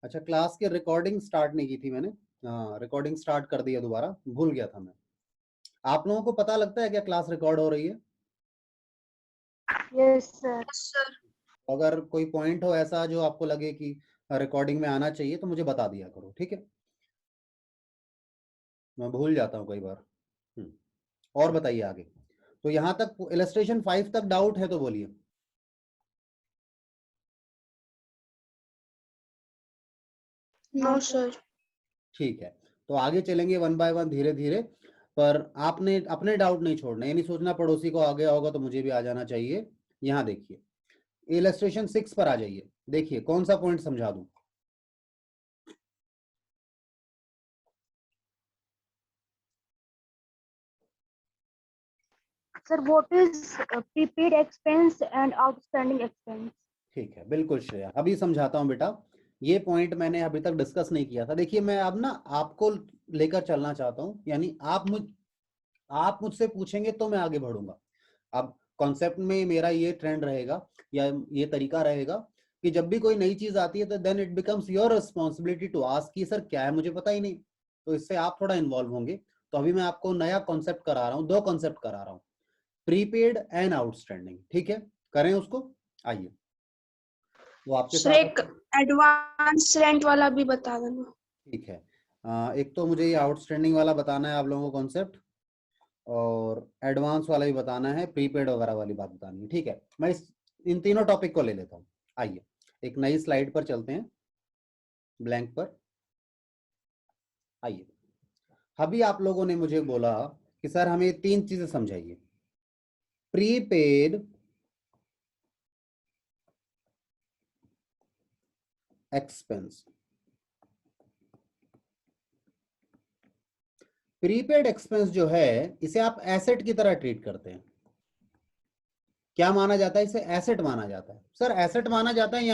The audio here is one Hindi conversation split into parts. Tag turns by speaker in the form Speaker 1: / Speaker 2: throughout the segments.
Speaker 1: अच्छा, क्लास की रिकॉर्डिंग स्टार्ट नहीं की थी मैंने। हाँ, रिकॉर्डिंग स्टार्ट कर दिया दोबारा, भूल गया था मैं। आप लोगों को पता लगता है क्या क्लास रिकॉर्ड हो रही है?
Speaker 2: Yes sir.
Speaker 1: अगर कोई पॉइंट हो ऐसा जो आपको लगे कि रिकॉर्डिंग में आना चाहिए तो मुझे बता दिया करो, ठीक है? मैं भूल जाता हूँ कई बार। और बताइए आगे। तो यहाँ तक इलस्ट्रेशन 5 तक डाउट है तो बोलिए।
Speaker 2: No sir.
Speaker 1: ठीक है, तो आगे चलेंगे वन बाय वन, धीरे धीरे। पर आपने अपने डाउट नहीं छोड़ना, ये नहीं सोचना पड़ोसी को आ गया होगा तो मुझे भी आ जाना चाहिए। यहाँ देखिए, इलस्ट्रेशन 6 पर आ जाइए। देखिए कौन सा पॉइंट समझा दूं।
Speaker 2: Sir what is prepaid expense and outstanding expense?
Speaker 1: ठीक है, बिल्कुल श्रेया, अभी समझाता हूँ बेटा। ये पॉइंट मैंने अभी तक डिस्कस नहीं किया था। देखिए मैं अब ना आपको लेकर चलना चाहता हूँ, यानी आप मुझसे पूछेंगे तो मैं आगे बढ़ूंगा। अब कॉन्सेप्ट में मेरा ये ट्रेंड रहेगा या ये तरीका रहेगा कि जब भी कोई नई चीज आती है तो then it becomes your responsibility to ask कि सर क्या है, मुझे पता ही नहीं। तो इससे आप थोड़ा इन्वॉल्व होंगे। तो अभी मैं आपको नया कॉन्सेप्ट करा रहा हूँ, दो कॉन्सेप्ट करा रहा हूँ, प्रीपेड एंड आउटस्टैंडिंग। ठीक है, करें उसको। आइए, वो आपके
Speaker 3: सर
Speaker 1: साथ।
Speaker 3: एक एडवांस रेंट वाला भी बता देना।
Speaker 1: ठीक है, एक तो मुझे ये आउटस्टैंडिंग वाला बताना है आप लोगों को कॉन्सेप्ट, और एडवांस वाला भी बताना है, प्रीपेड वगैरह वाली बात बतानी है। ठीक है, मैं इन तीनों टॉपिक को ले लेता हूँ। आइए एक नई स्लाइड पर चलते हैं, ब्लैंक पर। आइए, अभी आप लोगों ने मुझे बोला कि सर हमें तीन चीजें समझाइए। Prepaid expense. प्रीपेड एक्सपेंस जो है इसे आप एसेट की तरह ट्रीट करते हैं। क्या माना जाता है? इसे एसेट माना जाता है। सर एसेट माना जाता है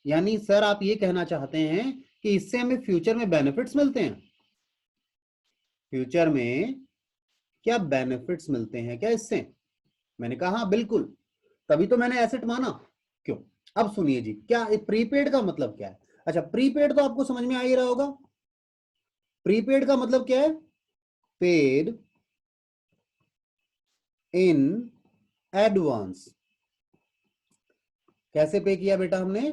Speaker 1: यानी सर आप ये कहना चाहते हैं कि इससे हमें फ्यूचर में बेनिफिट्स मिलते हैं? फ्यूचर में क्या बेनिफिट्स मिलते हैं क्या इससे? मैंने कहा हाँ बिल्कुल, तभी तो मैंने एसेट माना। क्यों? अब सुनिए जी, क्या प्रीपेड का मतलब क्या है? अच्छा, प्रीपेड तो आपको समझ में आ ही रहा होगा। प्रीपेड का मतलब क्या है? Paid in advance. कैसे पे किया बेटा हमने?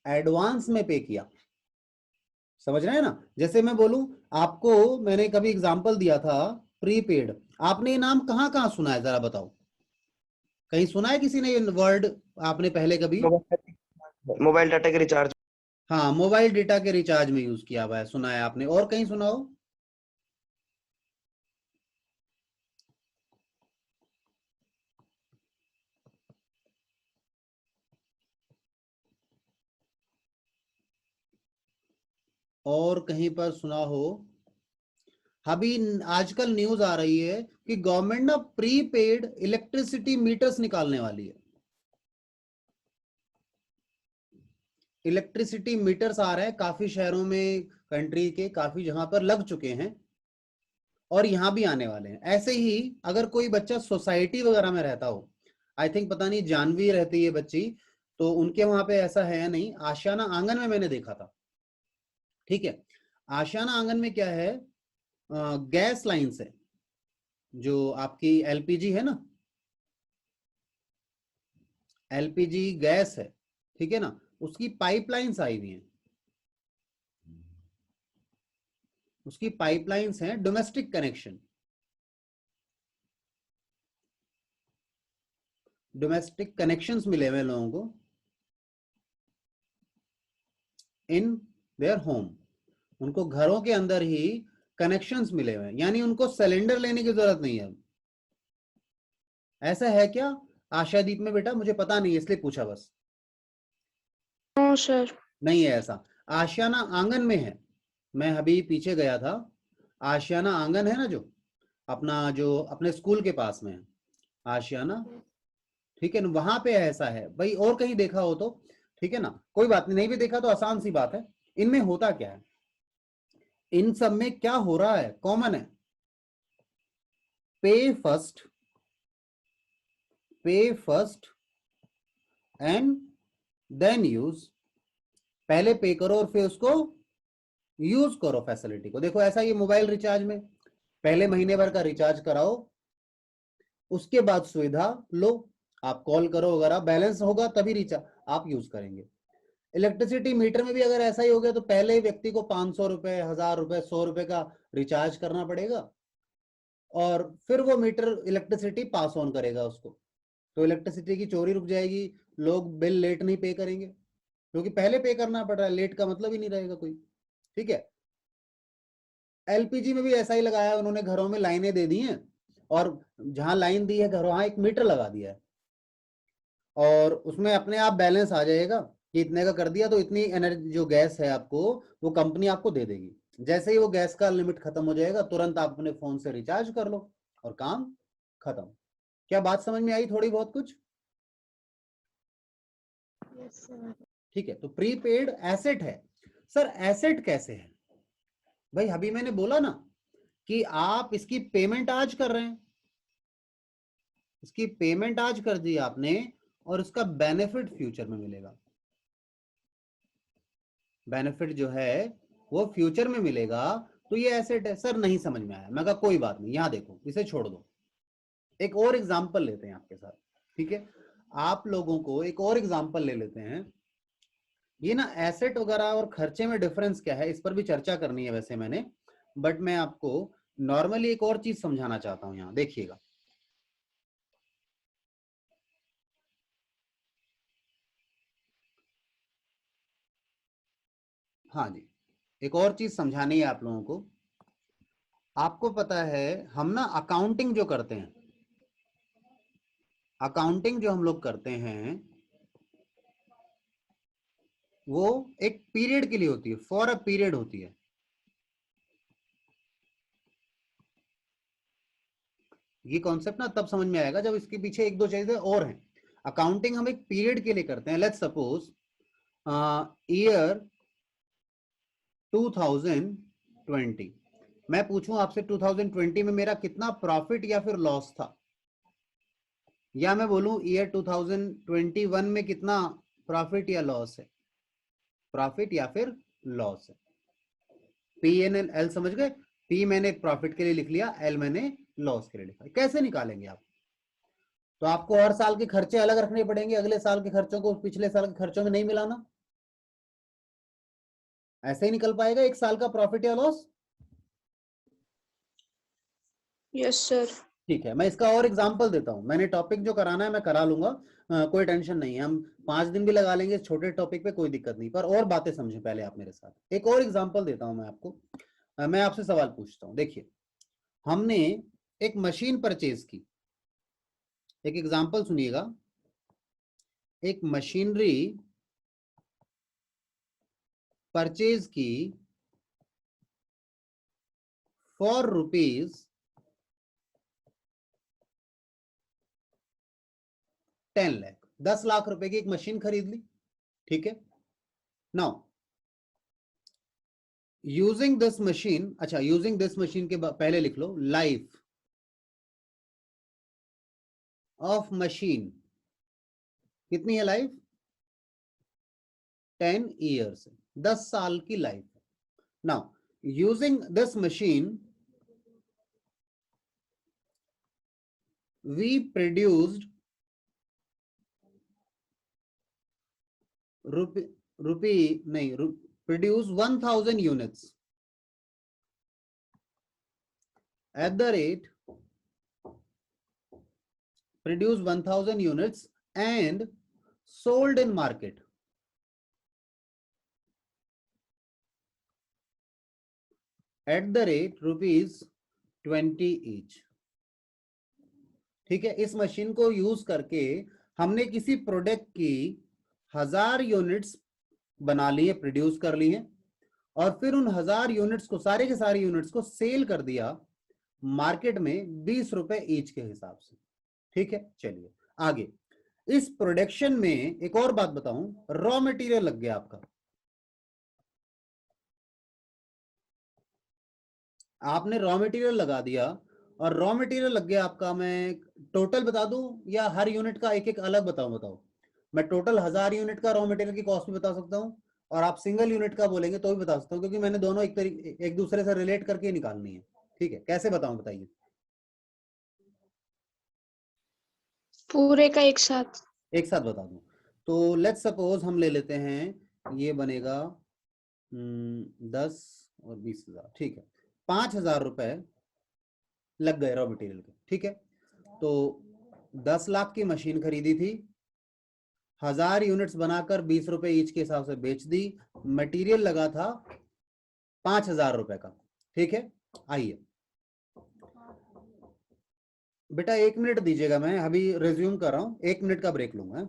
Speaker 1: एडवांस में पे किया। समझ रहे हैं ना? जैसे मैं बोलूं आपको, मैंने कभी एग्जांपल दिया था प्रीपेड, आपने ये नाम कहां कहां सुना है जरा बताओ। कहीं सुना है किसी ने ये वर्ड आपने पहले कभी?
Speaker 4: मोबाइल डाटा के रिचार्ज।
Speaker 1: हाँ, मोबाइल डेटा के रिचार्ज में यूज किया हुआ है, सुना है आपने। और कहीं सुना हो? और कहीं पर सुना हो? अभी आजकल न्यूज आ रही है कि गवर्नमेंट ना प्रीपेड इलेक्ट्रिसिटी मीटर्स निकालने वाली है। इलेक्ट्रिसिटी मीटर्स आ रहे हैं काफी शहरों में, कंट्री के काफी जहां पर लग चुके हैं, और यहां भी आने वाले हैं। ऐसे ही अगर कोई बच्चा सोसाइटी वगैरह में रहता हो, आई थिंक पता नहीं जानवी रहती है बच्ची, तो उनके वहां पे ऐसा है या नहीं, आशियाना आंगन में मैंने देखा था। ठीक है, आशियाना आंगन में क्या है, गैस लाइन से, जो आपकी एलपीजी है ना, एलपीजी गैस है, ठीक है ना, उसकी पाइपलाइंस आई हुई हैं। उसकी पाइपलाइंस हैं, डोमेस्टिक कनेक्शन, डोमेस्टिक कनेक्शंस मिले हुए लोगों को इन देयर होम। उनको घरों के अंदर ही कनेक्शंस मिले हुए हैं, यानी उनको सिलेंडर लेने की जरूरत नहीं है। ऐसा है क्या आशादीप में बेटा? मुझे पता नहीं इसलिए पूछा बस।
Speaker 3: No sir.
Speaker 1: नहीं है ऐसा। आशियाना आंगन में है। मैं अभी पीछे गया था, आशियाना आंगन है ना, जो अपने स्कूल के पास में है आशियाना, ठीक है ना, वहां पे ऐसा है भाई। और कहीं देखा हो तो ठीक है ना, कोई बात नहीं, नहीं भी देखा तो आसान सी बात है। इनमें होता क्या है, इन सब में क्या हो रहा है, कॉमन है, पे फर्स्ट, पे फर्स्ट एंड देन यूज पहले पे करो और फिर उसको यूज करो फैसिलिटी को। देखो ऐसा ये मोबाइल रिचार्ज में पहले महीने भर का रिचार्ज कराओ, उसके बाद सुविधा लो, आप कॉल करो, अगर आप बैलेंस होगा तभी रिचार्ज आप यूज करेंगे। इलेक्ट्रिसिटी मीटर में भी अगर ऐसा ही हो गया तो पहले व्यक्ति को 500 रुपए, 1000 रुपए, 100 रुपए का रिचार्ज करना पड़ेगा और फिर वो मीटर इलेक्ट्रिसिटी पास ऑन करेगा उसको, तो इलेक्ट्रिसिटी की चोरी रुक जाएगी, लोग बिल लेट नहीं पे करेंगे क्योंकि पहले पे करना पड़ रहा है, लेट का मतलब ही नहीं रहेगा कोई। ठीक है, एलपीजी में भी ऐसा ही लगाया उन्होंने, घरों में लाइनें दे दी हैं और जहां लाइन दी है घर वहां एक मीटर लगा दिया है और उसमें अपने आप बैलेंस आ जाएगा कि इतने का कर दिया तो इतनी एनर्जी जो गैस है आपको वो कंपनी आपको दे देगी। जैसे ही वो गैस का लिमिट खत्म हो जाएगा तुरंत आप अपने फोन से रिचार्ज कर लो और काम खत्म। क्या बात समझ में आई थोड़ी बहुत कुछ?
Speaker 2: Yes, sir.
Speaker 1: ठीक है, तो प्रीपेड एसेट है। सर एसेट कैसे है भाई? अभी मैंने बोला ना कि आप इसकी पेमेंट आज कर रहे हैं, इसकी पेमेंट आज कर दी आपने और इसका बेनिफिट फ्यूचर में मिलेगा। बेनिफिट जो है वो फ्यूचर में मिलेगा, तो ये एसेट है। सर नहीं समझ में आया, मैं कहा कोई बात नहीं, यहां देखो इसे छोड़ दो, एक और एग्जांपल लेते हैं आपके साथ। ठीक है, आप लोगों को एक और एग्जांपल ले लेते हैं। ये ना एसेट वगैरह और खर्चे में डिफरेंस क्या है इस पर भी चर्चा करनी है वैसे मैंने, बट मैं आपको नॉर्मली एक और चीज समझाना चाहता हूं। यहां देखिएगा, हाँ जी, एक और चीज समझानी है आप लोगों को। आपको पता है हम ना अकाउंटिंग जो करते हैं, अकाउंटिंग जो हम लोग करते हैं वो एक पीरियड के लिए होती है, फॉर अ पीरियड होती है। ये कॉन्सेप्ट ना तब समझ में आएगा जब इसके पीछे एक दो चीजें और हैं। अकाउंटिंग हम एक पीरियड के लिए करते हैं। लेट्स सपोज ईयर 2020, मैं पूछूं आपसे 2020 में मेरा कितना प्रॉफिट या फिर लॉस था, या मैं बोलूं ईयर 2021 में कितना प्रॉफिट या लॉस है, प्रॉफिट या फिर लॉस है। पी एन एल समझ गए? पी मैंने प्रॉफिट के लिए लिख लिया, एल मैंने लॉस के लिए लिखा। कैसे निकालेंगे आप? तो आपको हर साल के खर्चे अलग रखने पड़ेंगे, अगले साल के खर्चों को पिछले साल के खर्चों में नहीं मिलाना, ऐसे ही निकल पाएगा एक साल का प्रॉफिट या लॉस।
Speaker 3: Yes sir.
Speaker 1: ठीक है, मैं इसका और एग्जांपल देता हूं। मैंने टॉपिक जो कराना है मैं करा लूंगा, कोई टेंशन नहीं है, हम 5 दिन भी लगा लेंगे छोटे टॉपिक पे, कोई दिक्कत नहीं। पर और बातें समझें पहले आप मेरे साथ। एक और एग्जांपल देता हूं मैं आपको। मैं आपसे सवाल पूछता हूं। देखिए, हमने एक मशीन परचेज की, एक एग्जांपल सुनिएगा। एक मशीनरी परचेज की फॉर रुपीज 10 लाख, 10 लाख रुपए की एक मशीन खरीद ली। ठीक है, नाउ यूजिंग दिस मशीन, अच्छा यूजिंग दिस मशीन के पहले लिख लो लाइफ ऑफ मशीन कितनी है लाइफ? 10 ईयर्स, 10 साल की life. Now using this machine we produced rupee नहीं produce 1000 units at the rate produce 1000 units and sold in market at the rate ₹20 each। ठीक है, इस मशीन को यूज करके हमने किसी प्रोडक्ट की 1000 यूनिट्स बना ली है, प्रोड्यूस कर ली है, और फिर उन 1000 यूनिट्स को, सारे के सारे यूनिट्स को सेल कर दिया मार्केट में 20 रुपए ईच के हिसाब से। ठीक है, चलिए आगे। इस प्रोडक्शन में एक और बात बताऊं, रॉ मटेरियल लग गया आपका। आपने रॉ मटेरियल लगा दिया और रॉ मटेरियल लग गया आपका। मैं टोटल बता दूं या हर यूनिट का एक एक अलग बताऊं? बताओ, मैं टोटल 1000 यूनिट का रॉ मटेरियल की कॉस्ट भी बता सकता हूं और आप सिंगल यूनिट का बोलेंगे तो भी बता सकता हूँ, क्योंकि मैंने दोनों एक दूसरे से रिलेट करके निकालनी है। ठीक है, कैसे बताऊं बताइए?
Speaker 3: पूरे का एक साथ।
Speaker 1: एक साथ बता दूं तो लेट्स सपोज हम ले लेते हैं, ये बनेगा 10 और 20,000। ठीक है, 5,000 रुपए लग गए रॉ मटेरियल के। ठीक है, तो 10 लाख की मशीन खरीदी थी, 1000 यूनिट्स बनाकर 20 रुपए ईच के हिसाब से बेच दी, मटेरियल लगा था 5,000 रुपए का। ठीक है, आइए बेटा 1 मिनट दीजिएगा, मैं अभी रिज्यूम कर रहा हूं, 1 मिनट का ब्रेक लूंगा।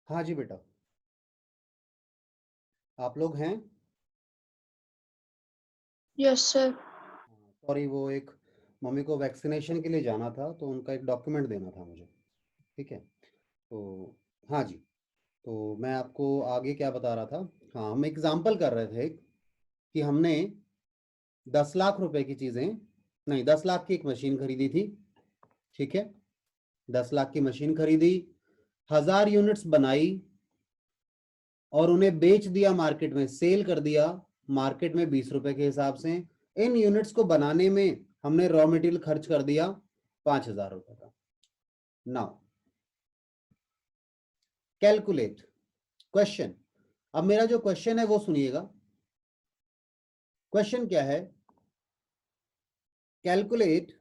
Speaker 1: हाँ जी बेटा, आप लोग हैं?
Speaker 3: Yes sir.
Speaker 1: सॉरी, वो एक मम्मी को वैक्सीनेशन के लिए जाना था, तो उनका एक डॉक्यूमेंट देना था मुझे। ठीक है, तो हाँ जी, तो मैं आपको आगे क्या बता रहा था। हाँ, हम एग्जाम्पल कर रहे थे कि हमने 10 लाख रुपए की चीज़ें, नहीं 10 लाख की एक मशीन खरीदी थी। ठीक है, 10 लाख की मशीन खरीदी, 1000 यूनिट्स बनाई और उन्हें बेच दिया, मार्केट में सेल कर दिया, मार्केट में 20 रुपए के हिसाब से। इन यूनिट्स को बनाने में हमने रॉ मटेरियल खर्च कर दिया 5,000 रुपए का। Now calculate question. अब मेरा जो क्वेश्चन है वो सुनिएगा। क्वेश्चन क्या है? कैलकुलेट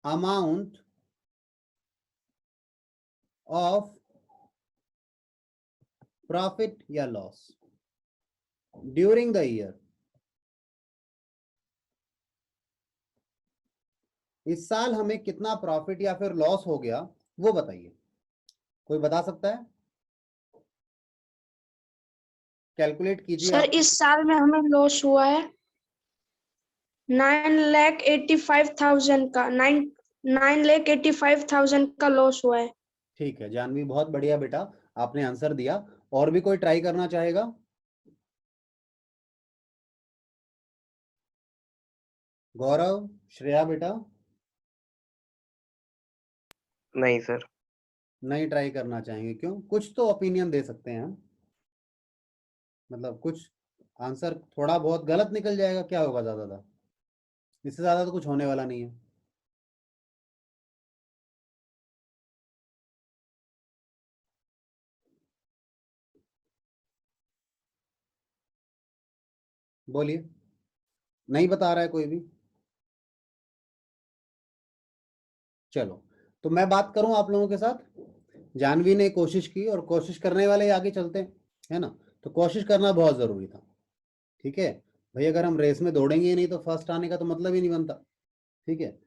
Speaker 1: अमाउंट ऑफ प्रॉफिट या लॉस ड्यूरिंग द ईयर। इस साल हमें कितना प्रॉफिट या फिर लॉस हो गया वो बताइए, कोई बता सकता है? कैलकुलेट कीजिए
Speaker 3: सर
Speaker 1: आप।
Speaker 3: इस साल में हमें लॉस हुआ है 9,85,000 का, 9,85,000 का लॉस हुआ है।
Speaker 1: ठीक है जानवी, बहुत बढ़िया बेटा, आपने आंसर दिया। और भी कोई ट्राई करना चाहेगा? गौरव, श्रेया बेटा?
Speaker 4: नहीं सर।
Speaker 1: नहीं ट्राई करना चाहेंगे, क्यों? कुछ तो ओपिनियन दे सकते हैं हम, मतलब कुछ आंसर थोड़ा बहुत गलत निकल जाएगा, क्या होगा ज्यादा, इससे ज्यादा तो कुछ होने वाला नहीं है। बोलिए, नहीं बता रहा है कोई भी? चलो, तो मैं बात करूं आप लोगों के साथ। जानवी ने कोशिश की और कोशिश करने वाले आगे चलते हैं, है ना? तो कोशिश करना बहुत जरूरी था, ठीक है भाई। अगर हम रेस में दौड़ेंगे ही नहीं तो फर्स्ट आने का तो मतलब ही नहीं बनता, ठीक है।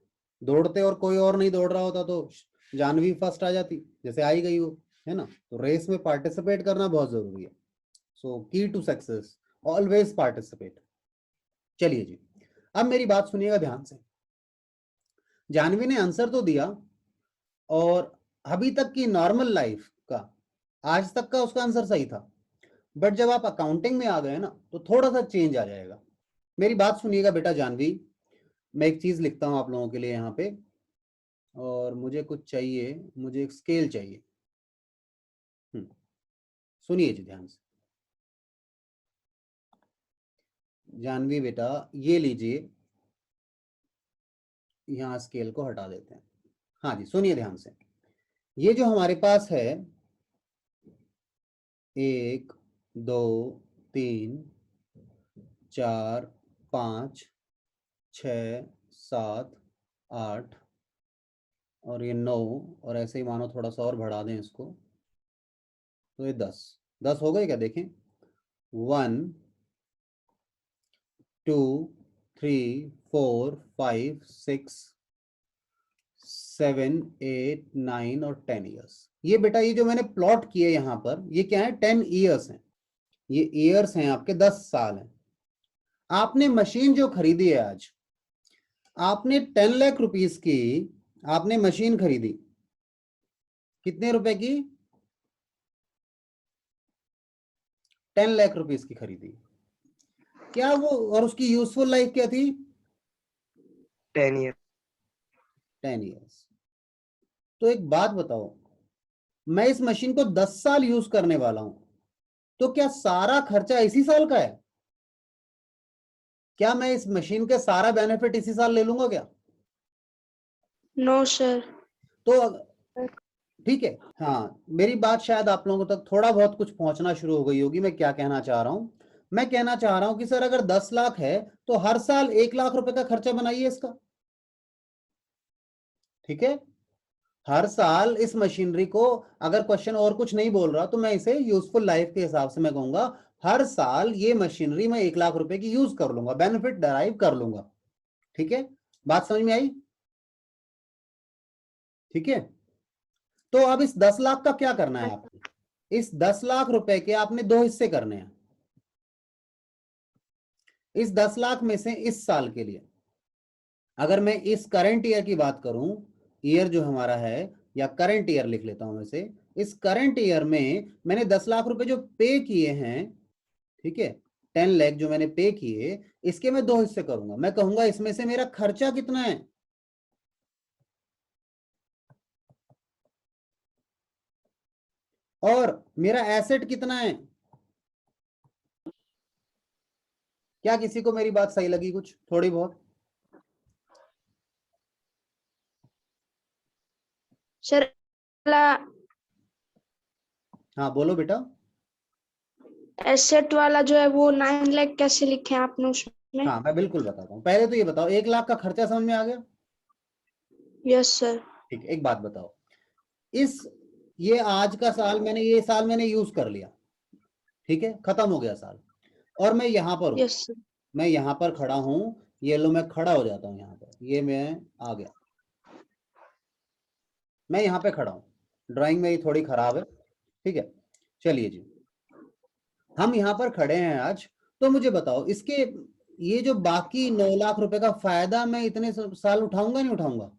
Speaker 1: दौड़ते और कोई और नहीं दौड़ रहा होता तो जानवी फर्स्ट आ जाती, जैसे आई गई वो, है ना? तो रेस में पार्टिसिपेट करना बहुत जरूरी है। सो की टू सक्सेस, ऑलवेज पार्टिसिपेट। चलिए जी, अब मेरी बात सुनिएगा ध्यान से। जानवी ने आंसर तो दिया, और अभी तक की नॉर्मल लाइफ का, आज तक का उसका आंसर सही था, बट जब आप अकाउंटिंग में आ गए ना तो थोड़ा सा चेंज आ जाएगा। मेरी बात सुनिएगा बेटा जानवी, मैं एक चीज लिखता हूं आप लोगों के लिए यहाँ पे, और मुझे कुछ चाहिए, मुझे एक स्केल चाहिए। सुनिए जी ध्यान से। जानवी बेटा, ये लीजिए, यहाँ स्केल को हटा देते हैं। हाँ जी, सुनिए ध्यान से। ये जो हमारे पास है 1 2 3 4 5 6 7 8 और ये 9, और ऐसे ही मानो थोड़ा सा और बढ़ा दें इसको, तो ये 10 हो गए क्या? देखें, 1 2 3 4 5 6 7 8 9 और 10 ईयर्स। ये बेटा, ये जो मैंने प्लॉट किए यहाँ पर, ये क्या है? 10 ईयर्स हैं। ये ईयर्स हैं आपके, 10 साल हैं। आपने मशीन जो खरीदी है आज, आपने 10 लाख रुपीस की आपने मशीन खरीदी, कितने रुपए की? 10 लाख रुपीस की खरीदी। क्या वो, और उसकी यूजफुल लाइफ क्या थी?
Speaker 4: 10 ईयर।
Speaker 1: 10 ईयर्स। तो एक बात बताओ, मैं इस मशीन को 10 साल यूज करने वाला हूं, तो क्या सारा खर्चा इसी साल का है? क्या मैं इस मशीन के सारा बेनिफिट इसी साल ले लूंगा क्या?
Speaker 3: No sir.
Speaker 1: तो ठीक है, हाँ, मेरी बात शायद आप लोगों तक थोड़ा बहुत कुछ पहुंचना शुरू हो गई होगी। मैं क्या कहना चाह रहा हूं? मैं कहना चाह रहा हूं कि सर, अगर 10 लाख है तो हर साल 1 लाख रुपए का खर्चा बनाइए इसका, ठीक है? हर साल इस मशीनरी को, अगर क्वेश्चन और कुछ नहीं बोल रहा तो मैं इसे यूजफुल लाइफ के हिसाब से मैं कहूंगा, हर साल ये मशीनरी मैं 1 लाख रुपए की यूज कर लूंगा, बेनिफिट डराइव कर लूंगा, ठीक है? बात समझ में आई? ठीक है, तो अब इस 10 लाख का क्या करना है आपको? इस 10 लाख रुपए के आपने 2 हिस्से करने हैं। इस 10 लाख में से इस साल के लिए, अगर मैं इस करंट ईयर की बात करूं, ईयर जो हमारा है, या करंट ईयर लिख लेता हूं मैं से, इस करंट ईयर में मैंने 10 लाख रुपए जो पे किए हैं, ठीक है, 10 लाख जो मैंने पे किए, इसके मैं 2 हिस्से करूंगा। मैं कहूंगा इसमें से मेरा खर्चा कितना है, और मेरा एसेट कितना है। क्या किसी को मेरी बात सही लगी कुछ थोड़ी बहुत?
Speaker 3: सर
Speaker 1: हाँ बोलो बेटा।
Speaker 3: एसेट वाला जो है वो 9 लाख कैसे लिखे हैं आपने उसमें?
Speaker 1: हाँ मैं बिल्कुल बताता हूँ। पहले तो ये बताओ, 1 लाख का खर्चा समझ में आ गया?
Speaker 3: Yes sir.
Speaker 1: ठीक है, एक बात बताओ, इस ये आज का साल मैंने, ये साल मैंने यूज कर लिया, ठीक है, खत्म हो गया साल, और मैं यहां पर हूं,
Speaker 3: यस सर।
Speaker 1: मैं यहां पर खड़ा हूं, ये लो मैं खड़ा हो जाता हूं यहाँ पर, ये मैं आ गया, मैं यहाँ पे खड़ा हूं। ड्राइंग मेरी थोड़ी खराब है, ठीक है। चलिए जी, हम यहाँ पर खड़े हैं आज, तो मुझे बताओ, इसके ये जो बाकी 9 लाख रुपए का फायदा मैं इतने साल उठाऊंगा नहीं उठाऊंगा?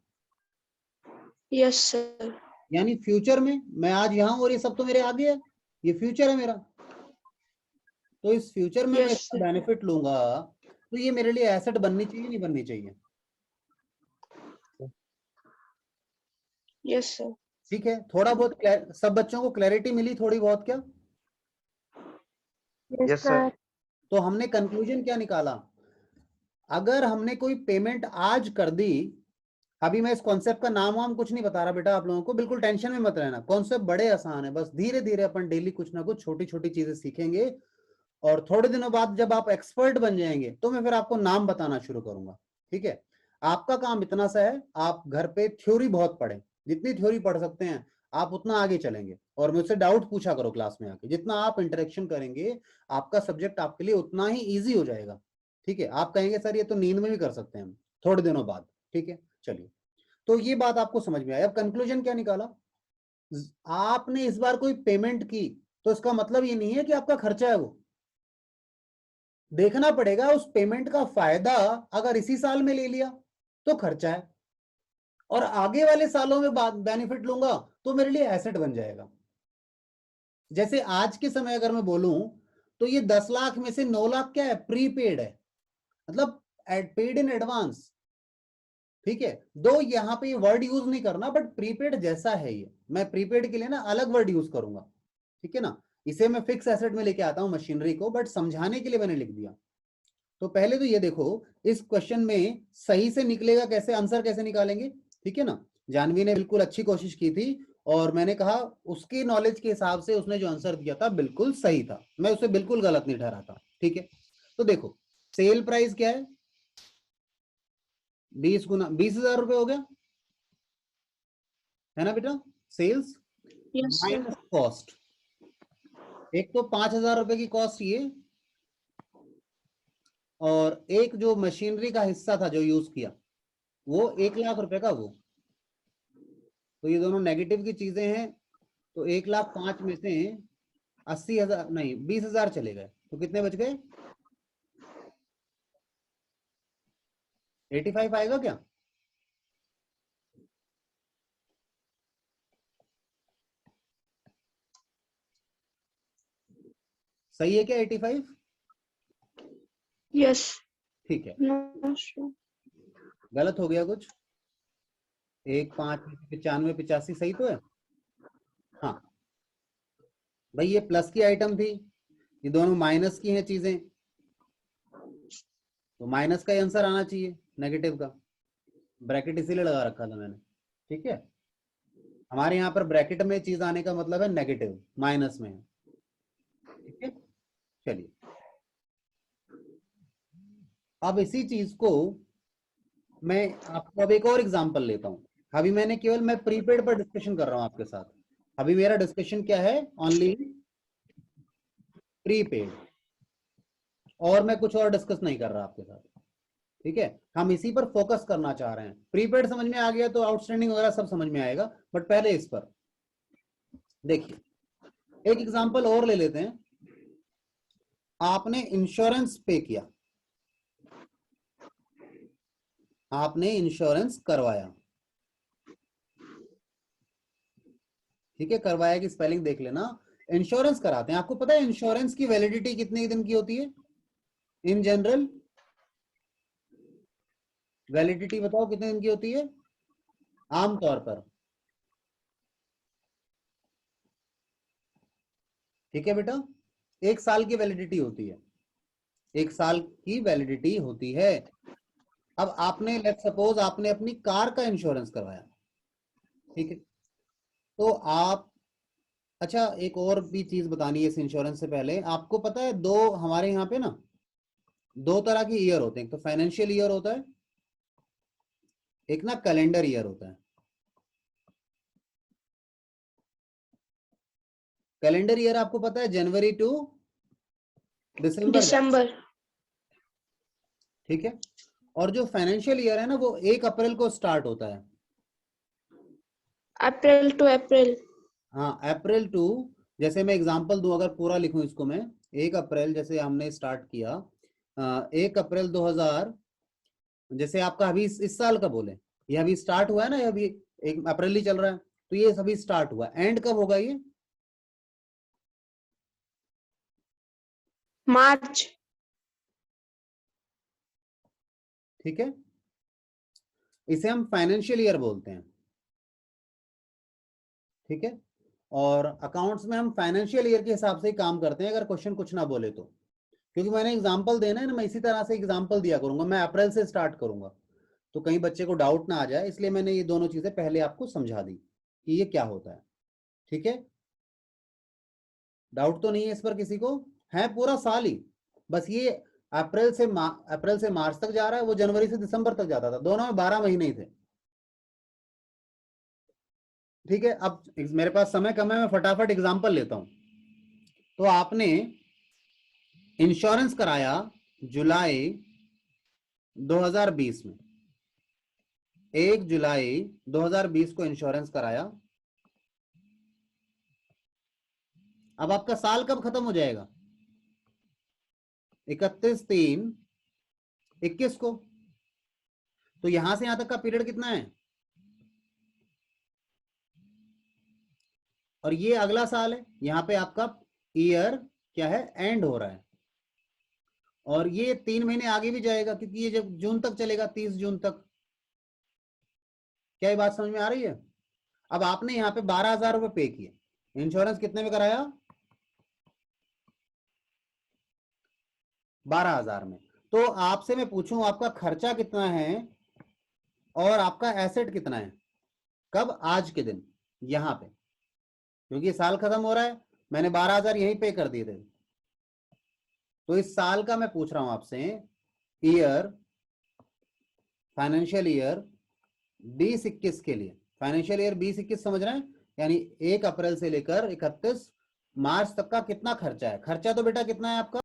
Speaker 3: Yes sir.
Speaker 1: यानी फ्यूचर में मैं आज यहाँ हूं और ये सब तो मेरे आगे है, ये फ्यूचर है मेरा, तो इस फ्यूचर में मैं
Speaker 3: यस
Speaker 1: इसका
Speaker 3: सर।
Speaker 1: बेनिफिट लूंगा, तो ये मेरे लिए एसेट बननी चाहिए नहीं बननी चाहिए?
Speaker 3: Yes sir.
Speaker 1: ठीक है, थोड़ा बहुत सब बच्चों को क्लैरिटी मिली थोड़ी बहुत क्या?
Speaker 2: Yes,
Speaker 4: Yes, sir.
Speaker 2: sir.
Speaker 1: तो हमने कंक्लूजन क्या निकाला? अगर हमने कोई पेमेंट आज कर दी, अभी मैं इस कॉन्सेप्ट का नाम वाम कुछ नहीं बता रहा बेटा आप लोगों को, बिल्कुल टेंशन में मत रहना, कॉन्सेप्ट बड़े आसान है, बस धीरे धीरे अपन डेली कुछ ना कुछ छोटी छोटी चीजें सीखेंगे, और थोड़े दिनों बाद जब आप एक्सपर्ट बन जाएंगे तो मैं फिर आपको नाम बताना शुरू करूंगा। ठीक है, आपका काम इतना सा है, आप घर पे थ्योरी बहुत पढ़ें, जितनी थ्योरी पढ़ सकते हैं आप उतना आगे चलेंगे, और मुझसे डाउट पूछा करो क्लास में आके, जितना आप इंटरेक्शन करेंगे आपका सब्जेक्ट आपके लिए उतना ही ईजी हो जाएगा। ठीक है, आप कहेंगे सर ये तो नींद में भी कर सकते हैं हम थोड़े दिनों बाद। ठीक है, चलिए, तो ये बात आपको समझ में आई। अब कंक्लूजन क्या निकाला? आपने इस बार कोई पेमेंट की तो इसका मतलब ये नहीं है कि आपका खर्चा है, वो देखना पड़ेगा उस पेमेंट का फायदा अगर इसी साल में ले लिया तो खर्चा है, और आगे वाले सालों में बेनिफिट लूंगा तो मेरे लिए एसेट बन जाएगा। जैसे आज के समय अगर मैं बोलूं तो ये 10 लाख में से 9 लाख क्या है? प्रीपेड है, मतलब पेड इन एडवांस। ठीक है, दो यहाँ पे वर्ड यूज नहीं करना, बट प्रीपेड जैसा है ये, मैं प्रीपेड के लिए ना अलग वर्ड यूज करूंगा। ठीक है ना, इसे मैं फिक्स एसेट में लेके आता हूं मशीनरी को, बट समझाने के लिए मैंने लिख दिया। तो पहले तो ये देखो इस क्वेश्चन में सही से निकलेगा कैसे, आंसर कैसे निकालेंगे। ठीक है ना, जानवी ने बिल्कुल अच्छी कोशिश की थी, और मैंने कहा उसकी नॉलेज के हिसाब से उसने जो आंसर दिया था बिल्कुल सही था, मैं उसे बिल्कुल गलत नहीं ठहराता। ठीक है, तो देखो सेल प्राइस क्या है? 20 गुना 20,000 रुपए हो गया, है ना बेटा? Sales
Speaker 3: yes sir.
Speaker 1: Minus cost, एक तो 5,000 रुपए की कॉस्ट ये, और एक जो मशीनरी का हिस्सा था जो यूज किया वो 1 लाख रुपए का, वो तो ये दोनों नेगेटिव की चीजें हैं, तो 1,05,000 में से 80,000 नहीं 20,000 चले गए, तो कितने बच गए? 85 आएगा क्या? सही है क्या 85?
Speaker 3: यस।
Speaker 1: ठीक है,
Speaker 3: नो सर।
Speaker 1: गलत हो गया कुछ? 1 5 95 85 सही तो है? हाँ भाई, ये प्लस की आइटम थी, ये दोनों माइनस की हैं चीजें, तो माइनस का ही आंसर आना चाहिए, नेगेटिव का। ब्रैकेट इसीलिए लगा रखा था मैंने। ठीक है, हमारे यहाँ पर ब्रैकेट में चीज आने का मतलब है नेगेटिव, माइनस में है। ठीक है, चलिए अब इसी चीज को मैं आपको अब एक और एग्जांपल लेता हूं। अभी मैं प्रीपेड पर डिस्कशन कर रहा हूं आपके साथ, अभी मेरा डिस्कशन क्या है? ओनली प्रीपेड, और मैं कुछ और डिस्कस नहीं कर रहा आपके साथ। ठीक है, हम इसी पर फोकस करना चाह रहे हैं। प्रीपेड समझ में आ गया तो आउटस्टैंडिंग वगैरह सब समझ में आएगा, बट पहले इस पर देखिए, एक एग्जांपल और ले लेते हैं। आपने इंश्योरेंस पे किया, आपने इंश्योरेंस करवाया। ठीक है, करवाया की स्पेलिंग देख लेना। इंश्योरेंस कराते हैं, आपको पता है इंश्योरेंस की वैलिडिटी कितने दिन की होती है इन जनरल? वैलिडिटी बताओ कितने दिन की होती है आमतौर पर? ठीक है बेटा, 1 साल की वैलिडिटी होती है, 1 साल की वैलिडिटी होती है। अब आपने लेट्स सपोज आपने अपनी कार का इंश्योरेंस करवाया। ठीक है, तो आप, अच्छा एक और भी चीज बतानी है इस इंश्योरेंस से पहले, आपको पता है दो हमारे यहाँ पे ना 2 तरह की ईयर होते हैं, एक तो फाइनेंशियल ईयर होता है, एक ना कैलेंडर ईयर होता है। कैलेंडर ईयर आपको पता है जनवरी टू दिसंबर जाता है।
Speaker 3: दिसंबर।
Speaker 1: ठीक है, और जो फाइनेंशियल ईयर है ना वो 1 अप्रैल को स्टार्ट होता है।
Speaker 3: अप्रैल टू अप्रैल।
Speaker 1: हाँ अप्रैल टू, जैसे मैं एग्जांपल दूं, अगर पूरा लिखूं इसको मैं, 1 अप्रैल जैसे हमने स्टार्ट किया, 1 अप्रैल 2000, जैसे आपका अभी इस साल का बोले, ये अभी स्टार्ट हुआ है ना, ये अभी 1 अप्रैल ही चल रहा है, तो ये सभी स्टार्ट हुआ। एंड कब होगा ये?
Speaker 3: मार्च।
Speaker 1: ठीक है, इसे हम फाइनेंशियल ईयर बोलते हैं। ठीक है, और अकाउंट्स में हम फाइनेंशियल ईयर के हिसाब से ही काम करते हैं, अगर क्वेश्चन कुछ ना बोले तो। क्योंकि मैंने एग्जांपल देना है ना, मैं इसी तरह से एग्जांपल दिया करूंगा, मैं अप्रैल से स्टार्ट करूंगा, तो कहीं बच्चे को डाउट ना आ जाए, इसलिए मैंने ये दोनों चीजें पहले आपको समझा दी कि ये क्या होता है। ठीक है, डाउट तो नहीं है इस पर किसी को? है पूरा साल ही, बस ये अप्रैल से मार्च तक जा रहा है, वो जनवरी से दिसंबर तक जाता था, दोनों में 12 महीने ही थे। ठीक है, अब मेरे पास समय कम है, मैं फटाफट एग्जांपल लेता हूं। तो आपने इंश्योरेंस कराया जुलाई 2020 में, 1 जुलाई 2020 को इंश्योरेंस कराया। अब आपका साल कब खत्म हो जाएगा? 31/3/21 को। तो यहां से यहां तक का पीरियड कितना है? और ये अगला साल है, यहां पे आपका ईयर क्या है, एंड हो रहा है। और ये 3 महीने आगे भी जाएगा, क्योंकि ये जब जून तक चलेगा, 30 जून तक। क्या ये बात समझ में आ रही है? अब आपने यहाँ पे 12,000 रुपए पे किए, इंश्योरेंस कितने में कराया? 12,000 में। तो आपसे मैं पूछूं आपका खर्चा कितना है और आपका एसेट कितना है? कब? आज के दिन, यहां पे, क्योंकि साल खत्म हो रहा है, मैंने 12,000 यहीं पे कर दिए थे। तो इस साल का मैं पूछ रहा हूं आपसे, ईयर, फाइनेंशियल ईयर 2021 के लिए, फाइनेंशियल ईयर 2021 समझ रहे हैं, यानी 1 अप्रैल से लेकर 31 मार्च तक का कितना खर्चा है? खर्चा तो बेटा कितना है आपका?